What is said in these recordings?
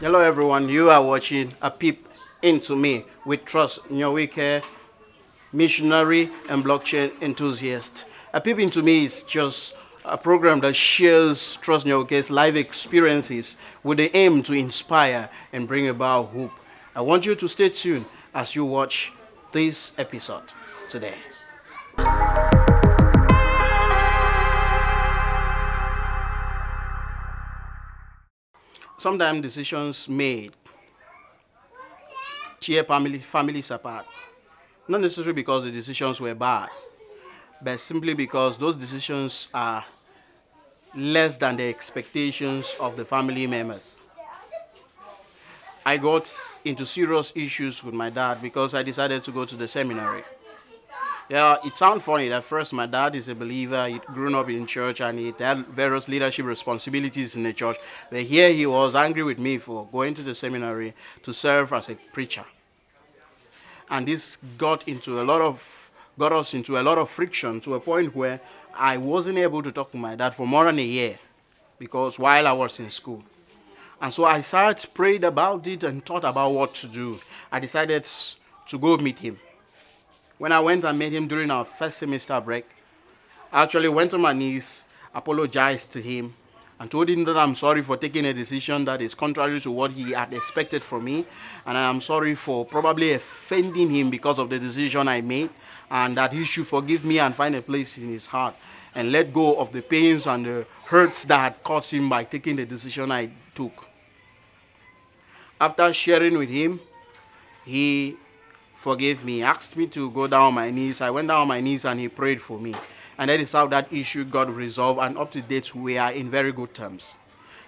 Hello everyone, you are watching A Peep Into Me with Trust Nyawike, missionary and blockchain enthusiast. A Peep Into Me is just a program that shares Trust Nyawike's life experiences with the aim to inspire and bring about hope. I want you to stay tuned as you watch this episode today. Sometimes decisions made tear families apart. Not necessarily because the decisions were bad, but simply because those decisions are less than the expectations of the family members. I got into serious issues with my dad because I decided to go to the seminary. Yeah, it sounds funny that first my dad is a believer, he'd grown up in church and he had various leadership responsibilities in the church. But here he was angry with me for going to the seminary to serve as a preacher. And this got us into a lot of friction to a point where I wasn't able to talk to my dad for more than a year because while I was in school. And so I sat, prayed about it, and thought about what to do. I decided to go meet him. When I went and met him during our first semester break, I actually went on my knees, apologized to him, and told him that I'm sorry for taking a decision that is contrary to what he had expected from me, and I am sorry for probably offending him because of the decision I made, and that he should forgive me and find a place in his heart and let go of the pains and the hurts that had caused him by taking the decision I took. After sharing with him, he forgave me, asked me to go down on my knees. I went down on my knees and he prayed for me. And that is how that issue got resolved, and up to date we are in very good terms.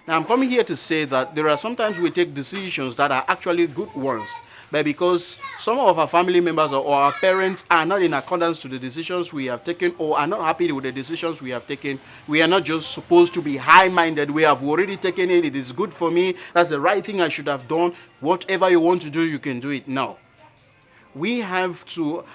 Now I'm coming here to say that there are sometimes we take decisions that are actually good ones, but because some of our family members or our parents are not in accordance to the decisions we have taken or are not happy with the decisions we have taken, we are not just supposed to be high-minded. We have already taken it. It is good for me. That's the right thing I should have done. Whatever you want to do, you can do it. No. We have to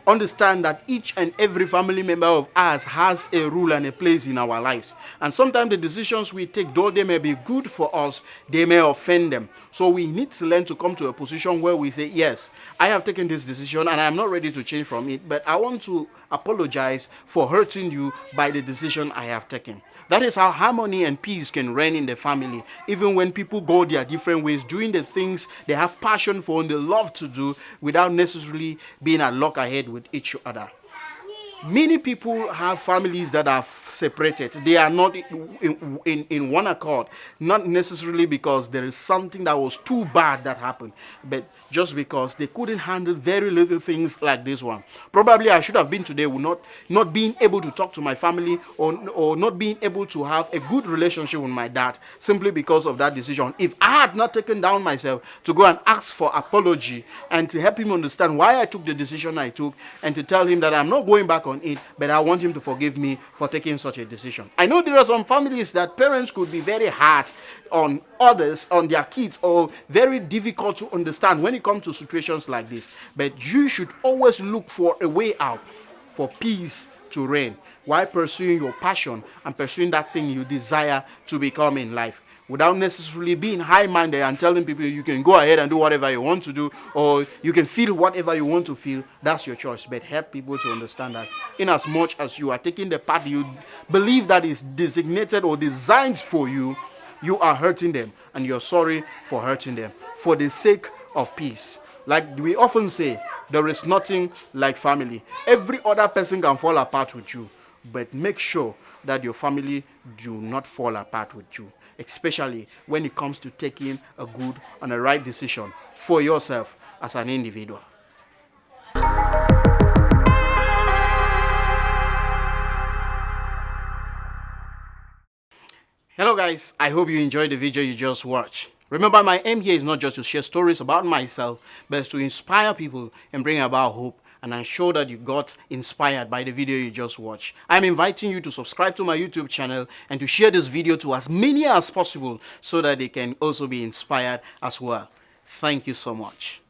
understand that each and every family member of ours has a role and a place in our lives. And sometimes the decisions we take, though they may be good for us, they may offend them. So we need to learn to come to a position where we say, yes, I have taken this decision and I'm not ready to change from it, but I want to apologize for hurting you by the decision I have taken. That is how harmony and peace can reign in the family. Even when people go their different ways, doing the things they have passion for and they love to do without necessarily being at loggerhead with each other. Many people have families that are separated. They are not in one accord. Not necessarily because there is something that was too bad that happened, but just because they couldn't handle very little things like this one. Probably I should have been today with not being able to talk to my family or not being able to have a good relationship with my dad simply because of that decision. If I had not taken down myself to go and ask for apology and to help him understand why I took the decision I took and to tell him that I'm not going back on it, but I want him to forgive me for taking such a decision. I know there are some families that parents could be very hard on others, on their kids, or very difficult to understand when it comes to situations like this. But you should always look for a way out for peace to reign while pursuing your passion and pursuing that thing you desire to become in life, without necessarily being high-minded and telling people you can go ahead and do whatever you want to do, or you can feel whatever you want to feel. That's your choice. But help people to understand that in as much as you are taking the path you believe that is designated or designed for you, you are hurting them, and you're sorry for hurting them for the sake of peace. Like we often say, there is nothing like family. Every other person can fall apart with you, but make sure that your family do not fall apart with you, especially when it comes to taking a good and a right decision for yourself as an individual. Hello guys, I hope you enjoyed the video you just watched. Remember, my aim here is not just to share stories about myself, but to inspire people and bring about hope. And I'm sure that you got inspired by the video you just watched. I'm inviting you to subscribe to my YouTube channel and to share this video to as many as possible so that they can also be inspired as well. Thank you so much.